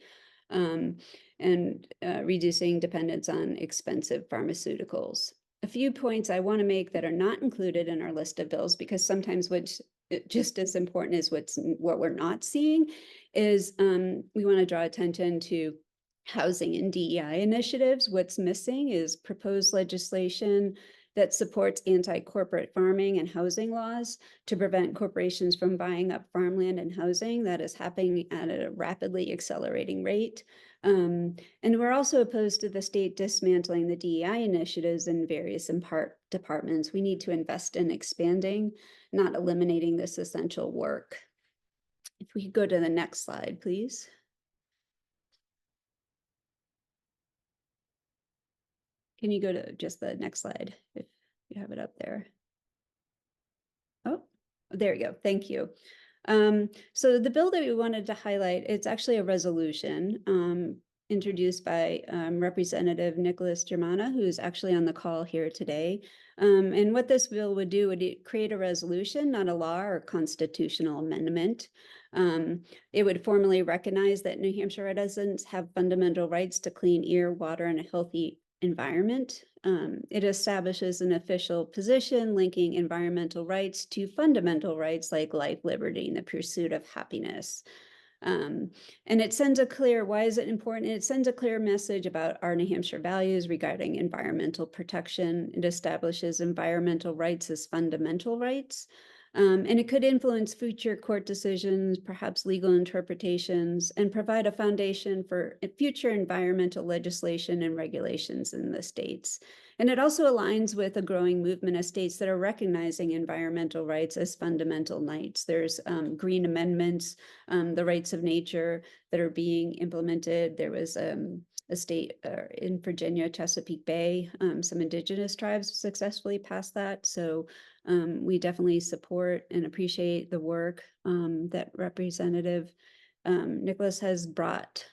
and reducing dependence on expensive pharmaceuticals. A few points I want to make that are not included in our list of bills, because sometimes what's just as important as what we're not seeing is we want to draw attention to housing and DEI initiatives. What's missing is proposed legislation that supports anti-corporate farming and housing laws to prevent corporations from buying up farmland and housing. That is happening at a rapidly accelerating rate. And we're also opposed to the state dismantling the DEI initiatives in various departments. We need to invest in expanding, not eliminating this essential work. If we could go to the next slide, please. Can you go to just the next slide if you have it up there? Oh, there you go. Thank you. So the bill that we wanted to highlight, it's actually a resolution introduced by Representative Nicholas Germana, who is actually on the call here today. And what this bill would do would create a resolution, not a law or constitutional amendment. It would formally recognize that New Hampshire residents have fundamental rights to clean air, water, and a healthy environment. It establishes an official position linking environmental rights to fundamental rights like life, liberty, and the pursuit of happiness. And it sends a clear, why is it important? It sends a clear message about our New Hampshire values regarding environmental protection. It establishes environmental rights as fundamental rights. And it could influence future court decisions, perhaps legal interpretations, and provide a foundation for future environmental legislation and regulations in the states. And it also aligns with a growing movement of states that are recognizing environmental rights as fundamental rights. There's green amendments, the rights of nature that are being implemented. There was a state in Virginia, Chesapeake Bay, some indigenous tribes successfully passed that. So we definitely support and appreciate the work that Representative Nicholas has brought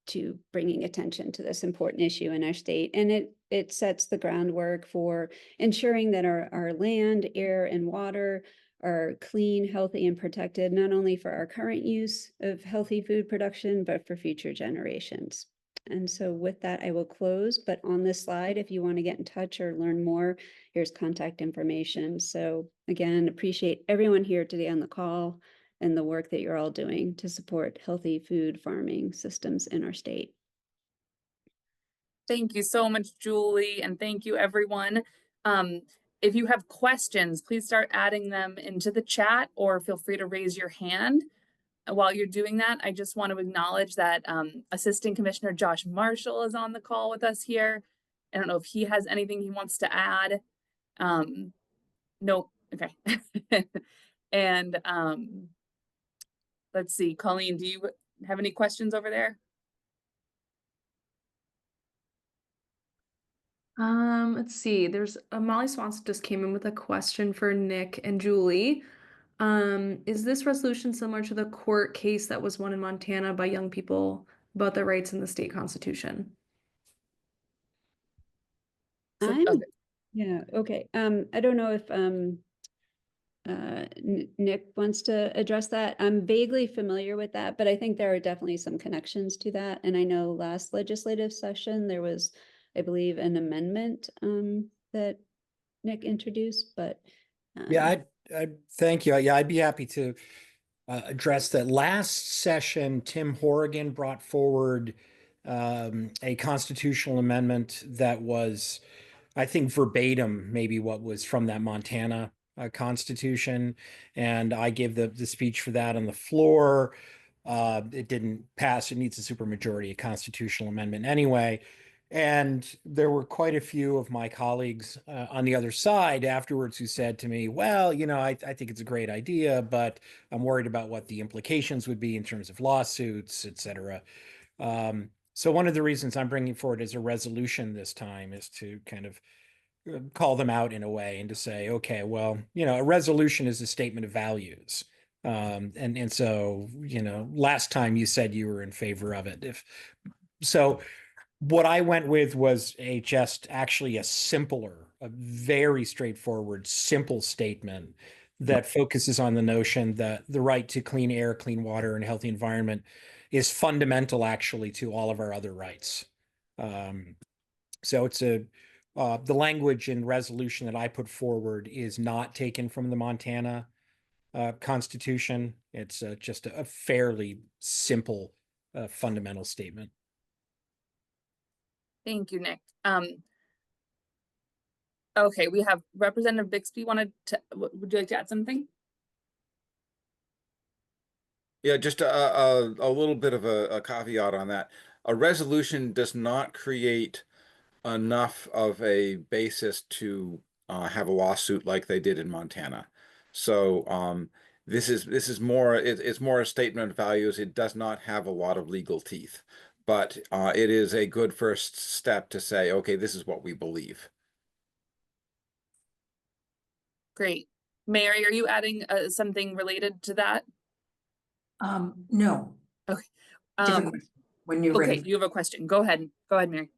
to bringing attention to this important issue in our state. And it sets the groundwork for ensuring that our land, air, and water are clean, healthy, and protected, not only for our current use of healthy food production, but for future generations. And so with that, I will close, but on this slide, if you want to get in touch or learn more, here's contact information. So again, appreciate everyone here today on the call and the work that you're all doing to support healthy food farming systems in our state. Thank you so much, Julie, and thank you, everyone. If you have questions, please start adding them into the chat or feel free to raise your hand. While you're doing that, I just want to acknowledge that Assistant Commissioner Josh Marshall is on the call with us here. I don't know if he has anything he wants to add. Nope. Okay. And let's see, Colleen, do you have any questions over there? Let's see. There's Molly Swanson just came in with a question for Nick and Julie. Is this resolution similar to the court case that was won in Montana by young people about their rights in the state constitution? Okay. Yeah, okay. I don't know if Nick wants to address that. I'm vaguely familiar with that, but I think there are definitely some connections to that. And I know last legislative session, there was, I believe, an amendment that Nick introduced, but yeah, I thank you. Yeah, I'd be happy to address that. Last session, Tim Horrigan brought forward a constitutional amendment that was, I think, verbatim, maybe what was from that Montana Constitution. And I gave the speech for that on the floor. It didn't pass. It needs a supermajority, a constitutional amendment anyway. And there were quite a few of my colleagues on the other side afterwards who said to me, well, you know, I think it's a great idea, but I'm worried about what the implications would be in terms of lawsuits, et cetera. So one of the reasons I'm bringing forward as a resolution this time is to kind of call them out in a way and to say, okay, well, you know, a resolution is a statement of values. And so, you know, last time you said you were in favor of it. So what I went with was actually a simpler, a very straightforward, simple statement that focuses on the notion that the right to clean air, clean water, and a healthy environment is fundamental actually to all of our other rights. So it's the language in resolution that I put forward is not taken from the Montana Constitution. It's just a fairly simple fundamental statement. Thank you, Nick. Okay, we have Representative Bixby would you like to add something? Yeah, just a little bit of a caveat on that. A resolution does not create enough of a basis to have a lawsuit like they did in Montana. So this is more it's more a statement of values. It does not have a lot of legal teeth, but it is a good first step to say, okay, this is what we believe. Great. Mary, are you adding something related to that? No. Okay. Different question. When you're Okay, ready. you have a question. Go ahead. Go ahead, Mary.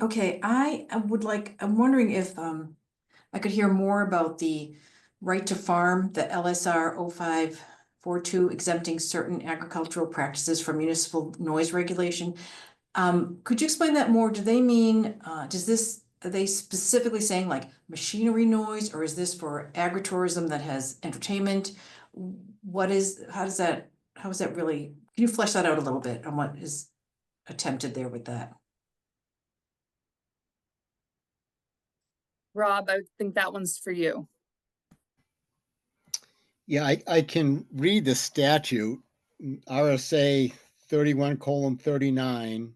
Okay, I'm wondering if I could hear more about the right to farm, the LSR 0542 exempting certain agricultural practices from municipal noise regulation. Could you explain that more? Do they mean, are they specifically saying like machinery noise, or is this for agritourism that has entertainment? How is that really, can you flesh that out a little bit on what is attempted there with that? Rob, I think that one's for you. Yeah, I can read the statute, RSA 31:39,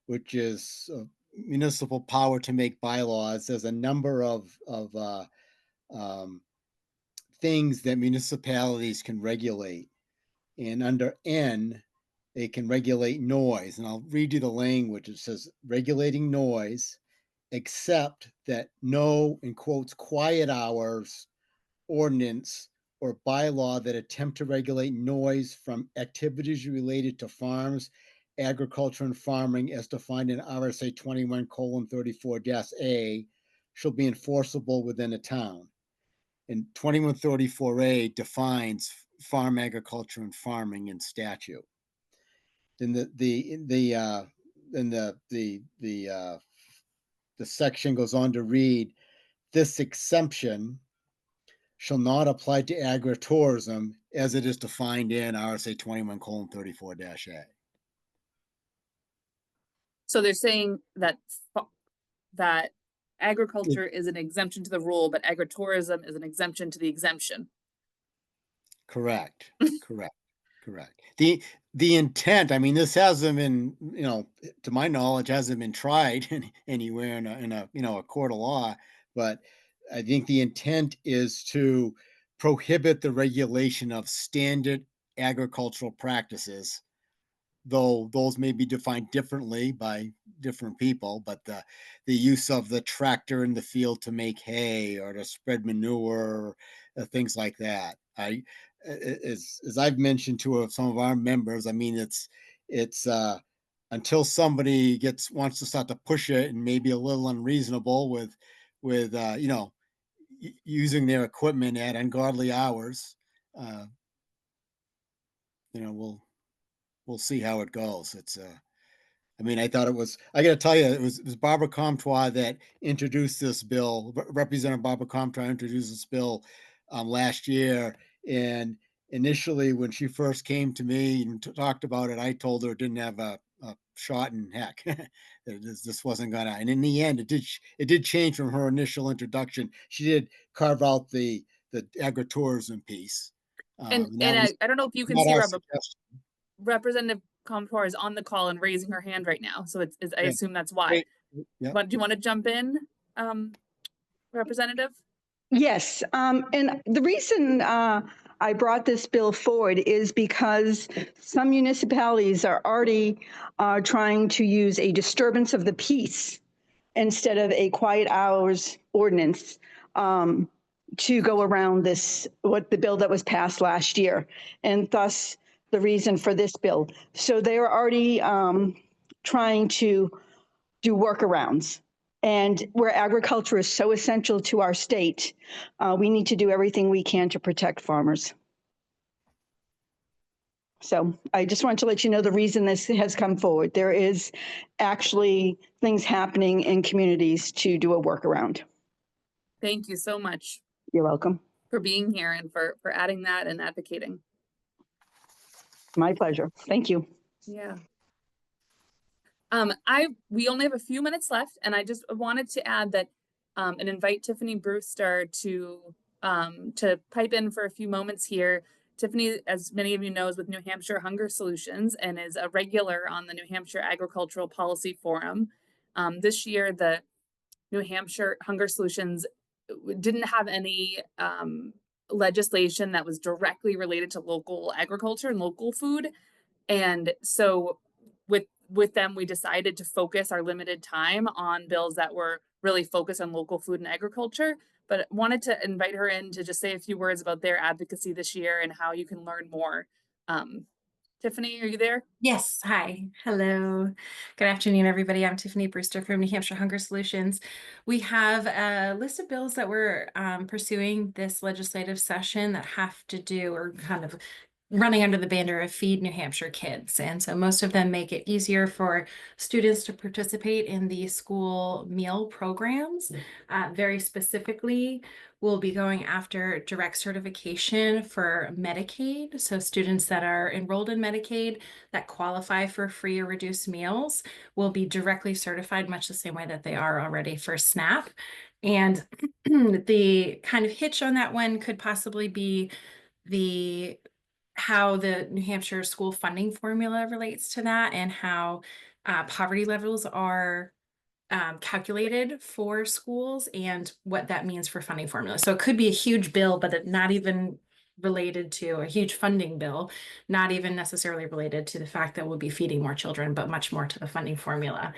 which is municipal power to make bylaws. There's a number of um, things that municipalities can regulate. And under N, they can regulate noise. And I'll read you the language. It says regulating noise, except that no, in quotes, quiet hours ordinance or bylaw that attempt to regulate noise from activities related to farms, agriculture, and farming as defined in RSA 21:34-A shall be enforceable within a town. And 2134A defines farm agriculture and farming in statute. Then the section goes on to read, this exemption shall not apply to agritourism as it is defined in RSA 21:34-A. So they're saying that that agriculture is an exemption to the rule, but agritourism is an exemption to the exemption. Correct. Correct. The intent, I mean, this hasn't been, to my knowledge, hasn't been tried anywhere in a court of law, but I think the intent is to prohibit the regulation of standard agricultural practices, though those may be defined differently by different people, but the use of the tractor in the field to make hay or to spread manure, things like that. As I've mentioned to some of our members, I mean, it's until somebody wants to start to push it and maybe a little unreasonable with using their equipment at ungodly hours, we'll see how it goes. I mean, I thought I got to tell you, it was Barbara Comtois that introduced this bill. Representative Barbara Comtois introduced this bill last year. And initially, when she first came to me and talked about it, I told her it didn't have a shot in heck. This wasn't gonna. And in the end, it did change from her initial introduction. She did carve out the agritourism piece. And I don't know if you can see Representative Comtois is on the call and raising her hand right now. So I assume that's why. Yep. But do you want to jump in, Representative? Yes, and the reason I brought this bill forward is because some municipalities are already trying to use a disturbance of the peace instead of a quiet hours ordinance to go around the bill that was passed last year, and thus the reason for this bill. So they're already trying to do workarounds. And where agriculture is so essential to our state, we need to do everything we can to protect farmers. So I just wanted to let you know the reason this has come forward. There is actually things happening in communities to do a workaround. Thank you so much. You're welcome. For being here and for adding that and advocating. My pleasure. Thank you. Yeah. We only have a few minutes left, and I just wanted to add that and invite Tiffany Brewster to pipe in for a few moments here. Tiffany, as many of you know, is with New Hampshire Hunger Solutions and is a regular on the New Hampshire Agricultural Policy Forum. This year, the New Hampshire Hunger Solutions didn't have any legislation that was directly related to local agriculture and local food. And so with them, we decided to focus our limited time on bills that were really focused on local food and agriculture, but wanted to invite her in to just say a few words about their advocacy this year and how you can learn more. Tiffany, are you there? Yes. Hi. Hello. Good afternoon, everybody. I'm Tiffany Brewster from New Hampshire Hunger Solutions. We have a list of bills that we're pursuing this legislative session that have to do or kind of running under the banner of Feed New Hampshire Kids. And so most of them make it easier for students to participate in the school meal programs. Very specifically, we'll be going after direct certification for Medicaid. So students that are enrolled in Medicaid that qualify for free or reduced meals will be directly certified, much the same way that they are already for SNAP. And the kind of hitch on that one could possibly be how the New Hampshire school funding formula relates to that, and how poverty levels are calculated for schools, and what that means for funding formula. So it could be a huge bill, but it not even related to a huge funding bill, not even necessarily related to the fact that we'll be feeding more children, but much more to the funding formula.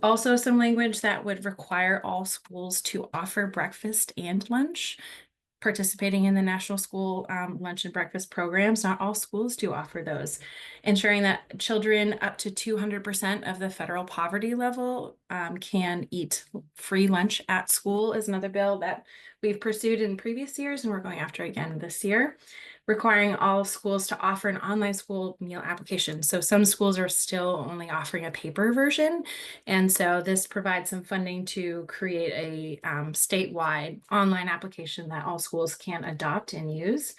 Also some language that would require all schools to offer breakfast and lunch. Participating in the national school lunch and breakfast programs. Not all schools do offer those. Ensuring that children up to 200% of the federal poverty level can eat free lunch at school is another bill that we've pursued in previous years, and we're going after again this year. Requiring all schools to offer an online school meal application. So some schools are still only offering a paper version. And so this provides some funding to create a statewide online application that all schools can adopt and use.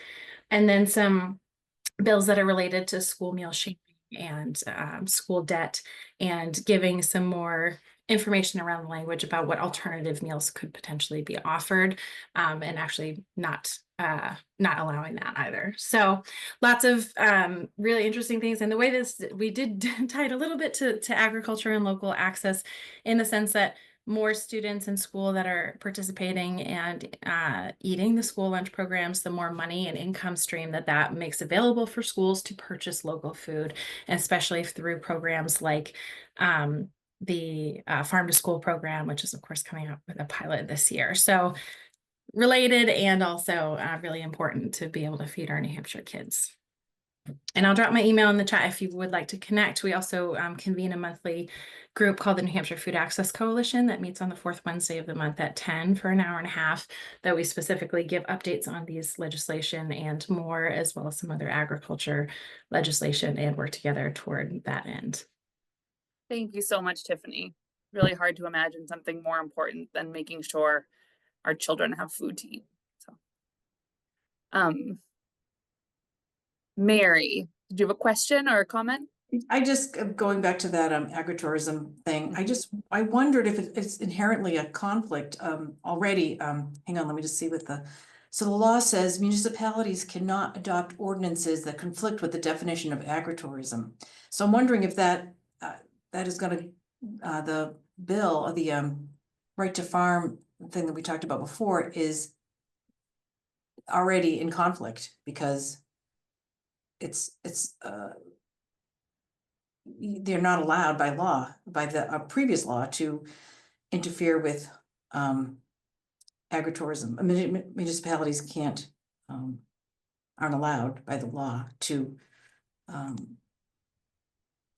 And then some bills that are related to school meal shaming and school debt, and giving some more information around the language about what alternative meals could potentially be offered, and actually not allowing that either. So lots of really interesting things. And the way we did tie it a little bit to agriculture and local access, in the sense that more students in school that are participating and eating the school lunch programs, the more money and income stream that makes available for schools to purchase local food, especially through programs like the Farm to School program, which is of course coming up with a pilot this year. So related, and also really important to be able to feed our New Hampshire kids. And I'll drop my email in the chat if you would like to connect. We also convene a monthly group called the New Hampshire Food Access Coalition that meets on the fourth Wednesday of the month at 10 for an hour and a half, that we specifically give updates on these legislation and more, as well as some other agriculture legislation, and work together toward that end. Thank you so much, Tiffany. Really hard to imagine something more important than making sure our children have food to eat. So, Mary, did you have a question or a comment? I just, going back to that agritourism thing, I wondered if it's inherently a conflict already. Hang on, let me just see so the law says municipalities cannot adopt ordinances that conflict with the definition of agritourism. So I'm wondering if that is going to, the bill, or the right to farm thing that we talked about before, is already in conflict, because they're not allowed by law, by the previous law, to interfere with agritourism. Municipalities aren't allowed by the law to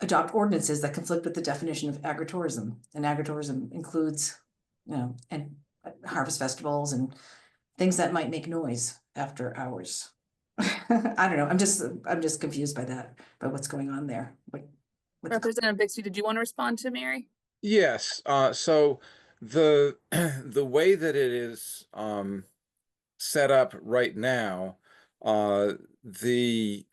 adopt ordinances that conflict with the definition of agritourism. And agritourism includes, and harvest festivals and things that might make noise after hours. I don't know. I'm just confused by what's going on there. Representative Bixby, did you want to respond to Mary? Yes. So the the way that it is set up right now, the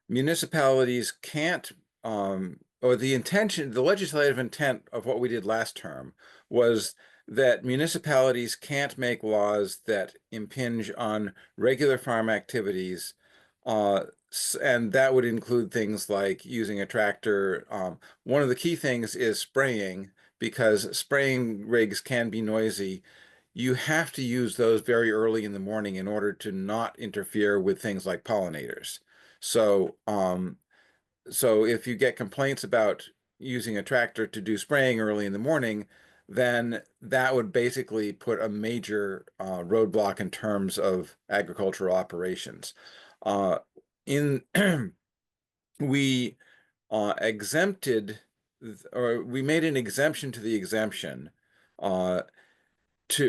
municipalities can't, or the legislative intent of what we did last term was that municipalities can't make laws that impinge on regular farm activities, and that would include things like using a tractor. One of the key things is spraying, because spraying rigs can be noisy. You have to use those very early in the morning in order to not interfere with things like pollinators. So, so if you get complaints about using a tractor to do spraying early in the morning, then that would basically put a major roadblock in terms of agricultural operations. We exempted, or we made an exemption to the exemption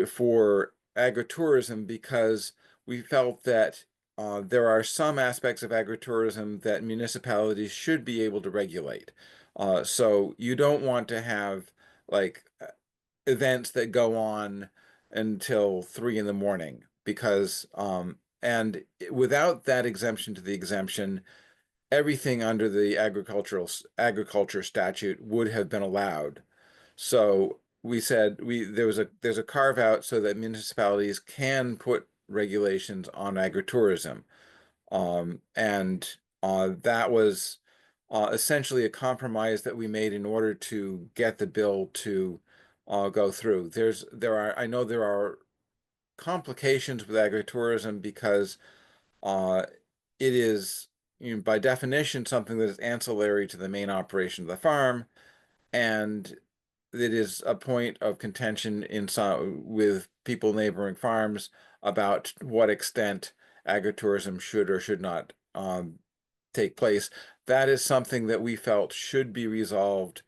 for agritourism, because we felt that there are some aspects of agritourism that municipalities should be able to regulate. So you don't want to have like events that go on until 3 in the morning, because and without that exemption to the exemption, everything under the agriculture statute would have been allowed. So we said there's a carve out so that municipalities can put regulations on agritourism. And that was essentially a compromise that we made in order to get the bill to go through. I know there are complications with agritourism because it is, by definition, something that is ancillary to the main operation of the farm, and it is a point of contention with people neighboring farms about what extent agritourism should or should not take place. That is something that we felt should be resolved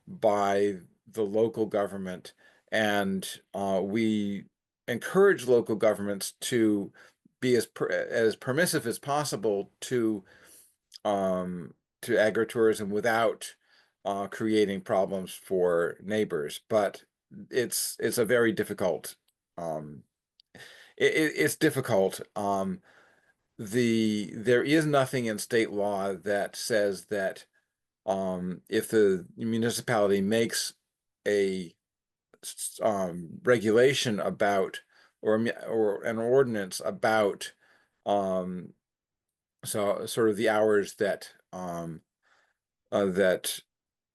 by the local government, and we encourage local governments to be as permissive as possible to agritourism without creating problems for neighbors. But it's a very difficult. It's difficult. There is nothing in state law that says that if the municipality makes a regulation about or an ordinance about so sort of the hours that that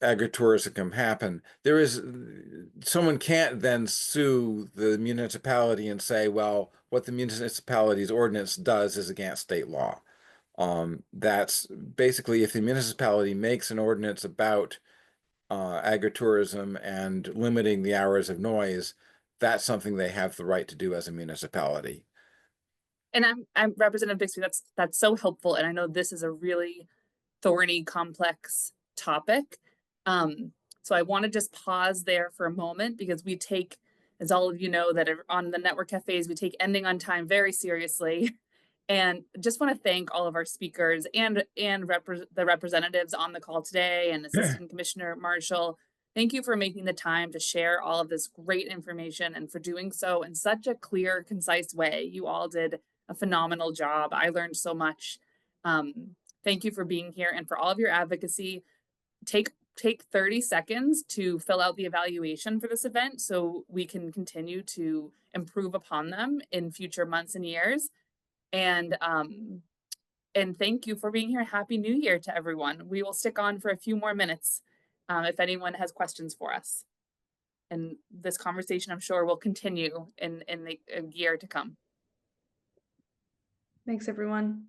agritourism can happen, someone can't then sue the municipality and say, well, what the municipality's ordinance does is against state law. That's basically, if the municipality makes an ordinance about agritourism and limiting the hours of noise, that's something they have the right to do as a municipality. And I'm Representative Bixby. That's so helpful. And I know this is a really thorny, complex topic. So I want to just pause there for a moment, because we take, as all of you know that are on the network cafes, we take ending on time very seriously. And just want to thank all of our speakers and the representatives on the call today, and Assistant Commissioner Marshall. Thank you for making the time to share all of this great information, and for doing so in such a clear, concise way. You all did a phenomenal job. I learned so much. Thank you for being here and for all of your advocacy. Take 30 seconds to fill out the evaluation for this event so we can continue to improve upon them in future months and years. And thank you for being here. Happy New Year to everyone. We will stick on for a few more minutes if anyone has questions for us. And this conversation, I'm sure, will continue in the year to come. Thanks, everyone.